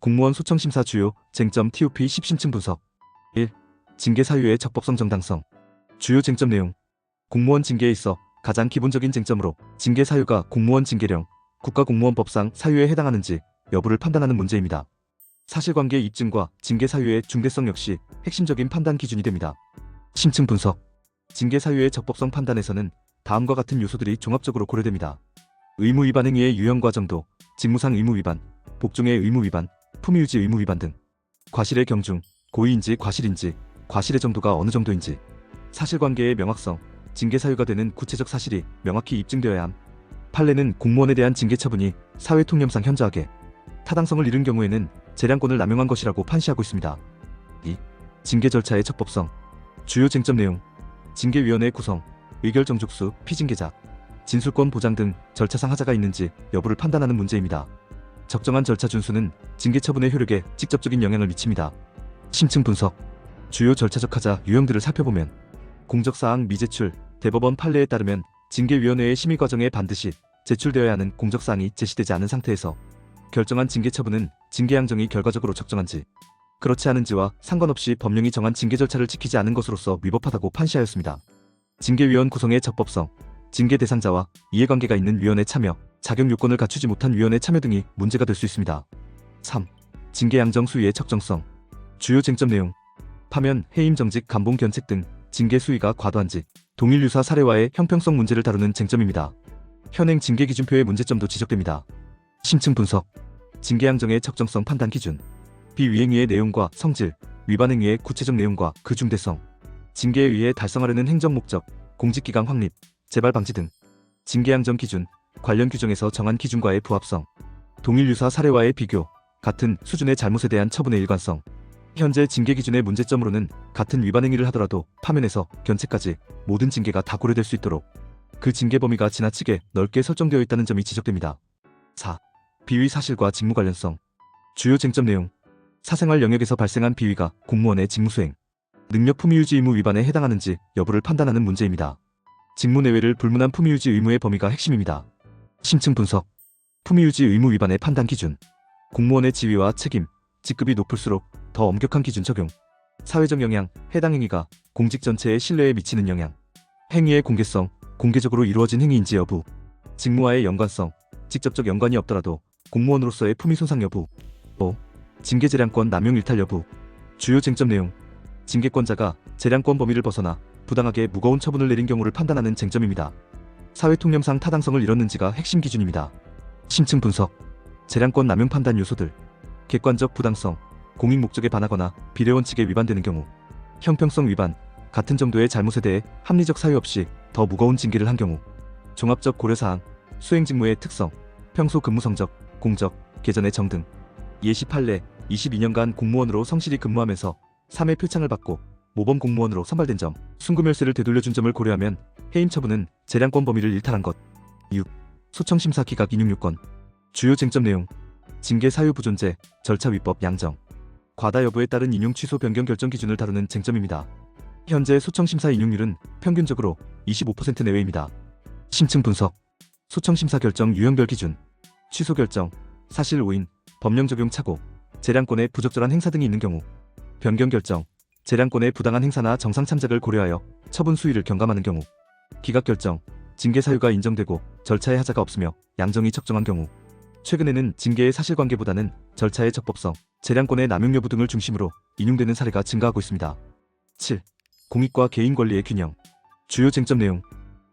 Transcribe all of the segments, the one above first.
공무원 소청심사 주요 쟁점 TOP 10심층 분석 1. 징계 사유의 적법성 정당성. 주요 쟁점 내용. 공무원 징계에 있어 가장 기본적인 쟁점으로 징계 사유가 공무원 징계령, 국가공무원법상 사유에 해당하는지 여부를 판단하는 문제입니다. 사실관계 입증과 징계 사유의 중대성 역시 핵심적인 판단 기준이 됩니다. 심층 분석. 징계 사유의 적법성 판단에서는 다음과 같은 요소들이 종합적으로 고려됩니다. 의무 위반 행위의 유형과 정도, 직무상 의무 위반, 복종의 의무 위반, 품위유지 의무 위반 등, 과실의 경중, 고의인지 과실인지, 과실의 정도가 어느 정도인지, 사실관계의 명확성, 징계 사유가 되는 구체적 사실이 명확히 입증되어야 함. 판례는 공무원에 대한 징계 처분이 사회통념상 현저하게 타당성을 잃은 경우에는 재량권을 남용한 것이라고 판시하고 있습니다. 2. 징계 절차의 적법성. 주요 쟁점 내용. 징계위원회 구성, 의결 정족수, 피징계자, 진술권 보장 등 절차상 하자가 있는지 여부를 판단하는 문제입니다. 적정한 절차 준수는 징계 처분의 효력에 직접적인 영향을 미칩니다. 심층 분석. 주요 절차적 하자 유형들을 살펴보면 공적사항 미제출, 대법원 판례에 따르면 징계위원회의 심의 과정에 반드시 제출되어야 하는 공적사항이 제시되지 않은 상태에서 결정한 징계 처분은 징계양정이 결과적으로 적정한지, 그렇지 않은지와 상관없이 법령이 정한 징계 절차를 지키지 않은 것으로서 위법하다고 판시하였습니다. 징계위원 구성의 적법성, 징계 대상자와 이해관계가 있는 위원회 참여, 자격 요건을 갖추지 못한 위원회 참여 등이 문제가 될 수 있습니다. 3. 징계양정 수위의 적정성. 주요 쟁점 내용. 파면, 해임 정직, 감봉 견책 등 징계 수위가 과도한지, 동일 유사 사례와의 형평성 문제를 다루는 쟁점입니다. 현행 징계 기준표의 문제점도 지적됩니다. 심층 분석. 징계양정의 적정성 판단 기준. 비위행위의 내용과 성질, 위반 행위의 구체적 내용과 그 중대성, 징계에 의해 달성하려는 행정 목적, 공직기강 확립, 재발 방지 등, 징계양정 기준, 관련 규정에서 정한 기준과의 부합성, 동일 유사 사례와의 비교, 같은 수준의 잘못에 대한 처분의 일관성. 현재 징계 기준의 문제점으로는 같은 위반 행위를 하더라도 파면에서 견책까지 모든 징계가 다 고려될 수 있도록 그 징계 범위가 지나치게 넓게 설정되어 있다는 점이 지적됩니다. 4. 비위 사실과 직무 관련성. 주요 쟁점 내용. 사생활 영역에서 발생한 비위가 공무원의 직무수행, 능력 품위유지 의무 위반에 해당하는지 여부를 판단하는 문제입니다. 직무 내외를 불문한 품위유지 의무의 범위가 핵심입니다. 심층 분석. 품위유지 의무 위반의 판단 기준. 공무원의 지위와 책임, 직급이 높을수록 더 엄격한 기준 적용. 사회적 영향, 해당 행위가 공직 전체의 신뢰에 미치는 영향. 행위의 공개성, 공개적으로 이루어진 행위인지 여부. 직무와의 연관성, 직접적 연관이 없더라도 공무원으로서의 품위 손상 여부. 5. 징계 재량권 남용 일탈 여부. 주요 쟁점 내용. 징계권자가 재량권 범위를 벗어나 부당하게 무거운 처분을 내린 경우를 판단하는 쟁점입니다. 사회통념상 타당성을 잃었는지가 핵심 기준입니다. 심층 분석. 재량권 남용 판단 요소들. 객관적 부당성, 공익 목적에 반하거나 비례원칙에 위반되는 경우, 형평성 위반, 같은 정도의 잘못에 대해 합리적 사유 없이 더 무거운 징계를 한 경우, 종합적 고려사항, 수행 직무의 특성, 평소 근무 성적, 공적, 계전의 정 등. 예시 판례, 22년간 공무원으로 성실히 근무하면서 3회 표창을 받고 모범 공무원으로 선발된 점, 순금열쇠를 되돌려준 점을 고려하면 해임 처분은 재량권 범위를 일탈한 것. 6. 소청심사 기각 인용 요건. 주요 쟁점 내용. 징계 사유 부존재, 절차 위법 양정, 과다 여부에 따른 인용 취소 변경 결정 기준을 다루는 쟁점입니다. 현재 소청심사 인용률은 평균적으로 25% 내외입니다. 심층 분석. 소청심사 결정 유형별 기준. 취소 결정, 사실 오인, 법령 적용 착오, 재량권의 부적절한 행사 등이 있는 경우, 변경 결정, 재량권의 부당한 행사나 정상 참작을 고려하여 처분 수위를 경감하는 경우, 기각 결정, 징계 사유가 인정되고 절차에 하자가 없으며 양정이 적정한 경우. 최근에는 징계의 사실관계보다는 절차의 적법성, 재량권의 남용 여부 등을 중심으로 인용되는 사례가 증가하고 있습니다. 7. 공익과 개인 권리의 균형. 주요 쟁점 내용.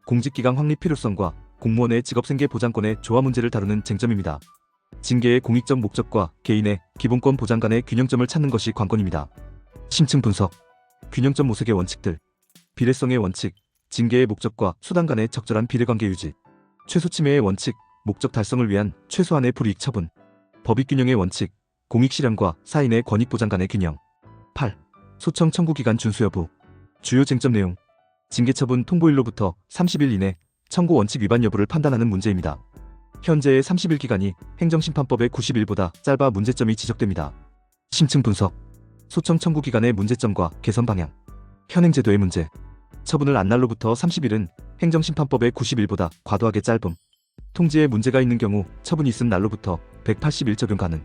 공직기강 확립 필요성과 공무원의 직업생계 보장권의 조화 문제를 다루는 쟁점입니다. 징계의 공익적 목적과 개인의 기본권 보장 간의 균형점을 찾는 것이 관건입니다. 심층 분석. 균형점 모색의 원칙들. 비례성의 원칙, 징계의 목적과 수단 간의 적절한 비례관계 유지, 최소 침해의 원칙, 목적 달성을 위한 최소한의 불이익 처분, 법익균형의 원칙, 공익 실현과 사인의 권익 보장 간의 균형. 8. 소청 청구 기간 준수 여부. 주요 쟁점 내용. 징계 처분 통보일로부터 30일 이내 청구 원칙 위반 여부를 판단하는 문제입니다. 현재의 30일 기간이 행정심판법의 90일보다 짧아 문제점이 지적됩니다. 심층 분석. 소청 청구 기간의 문제점과 개선 방향. 현행 제도의 문제. 처분을 안 날로부터 30일은 행정심판법의 90일보다 과도하게 짧음. 통지에 문제가 있는 경우 처분이 있은 날로부터 180일 적용 가능.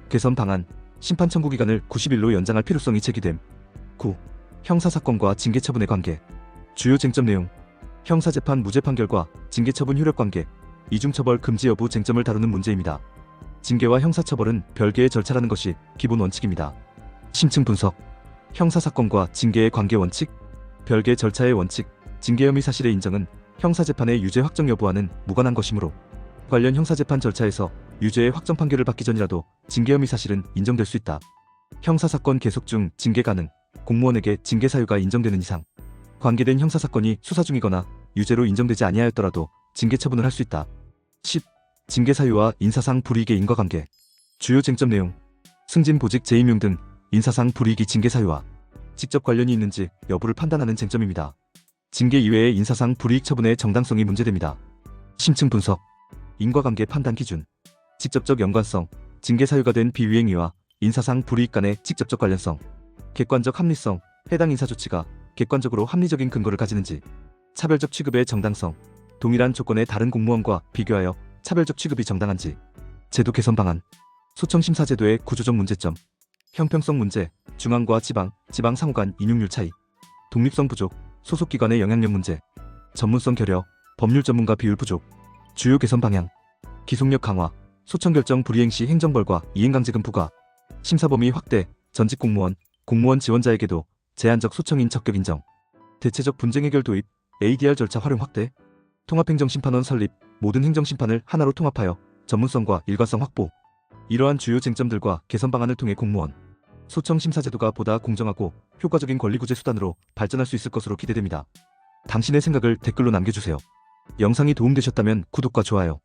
개선 방안, 심판 청구 기간을 90일로 연장할 필요성이 제기됨. 9. 형사사건과 징계처분의 관계. 주요 쟁점 내용. 형사재판 무죄 판결과 징계처분 효력 관계, 이중처벌 금지 여부 쟁점을 다루는 문제입니다. 징계와 형사처벌은 별개의 절차라는 것이 기본 원칙입니다. 심층 분석. 형사사건과 징계의 관계 원칙, 별개 절차의 원칙, 징계 혐의 사실의 인정은 형사재판의 유죄 확정 여부와는 무관한 것이므로 관련 형사재판 절차에서 유죄의 확정 판결을 받기 전이라도 징계 혐의 사실은 인정될 수 있다. 형사사건 계속 중 징계 가능, 공무원에게 징계 사유가 인정되는 이상, 관계된 형사사건이 수사 중이거나 유죄로 인정되지 아니하였더라도 징계 처분을 할 수 있다. 10. 징계 사유와 인사상 불이익의 인과관계. 주요 쟁점 내용. 승진 보직 재임용 등 인사상 불이익이 징계 사유와 직접 관련이 있는지 여부를 판단하는 쟁점입니다. 징계 이외의 인사상 불이익 처분의 정당성이 문제됩니다. 심층 분석. 인과관계 판단 기준. 직접적 연관성, 징계 사유가 된 비위행위와 인사상 불이익 간의 직접적 관련성. 객관적 합리성, 해당 인사 조치가 객관적으로 합리적인 근거를 가지는지. 차별적 취급의 정당성, 동일한 조건의 다른 공무원과 비교하여 차별적 취급이 정당한지. 제도 개선 방안. 소청심사제도의 구조적 문제점. 형평성 문제, 중앙과 지방, 지방 상호 간 인용률 차이. 독립성 부족, 소속기관의 영향력 문제. 전문성 결여, 법률 전문가 비율 부족. 주요 개선 방향. 기속력 강화, 소청결정 불이행 시 행정벌과 이행강제금 부과. 심사범위 확대, 전직 공무원, 공무원 지원자에게도 제한적 소청인 적격 인정. 대체적 분쟁 해결 도입, ADR 절차 활용 확대. 통합행정심판원 설립, 모든 행정심판을 하나로 통합하여 전문성과 일관성 확보. 이러한 주요 쟁점들과 개선 방안을 통해 공무원 소청심사제도가 보다 공정하고 효과적인 권리구제 수단으로 발전할 수 있을 것으로 기대됩니다. 당신의 생각을 댓글로 남겨주세요. 영상이 도움되셨다면 구독과 좋아요,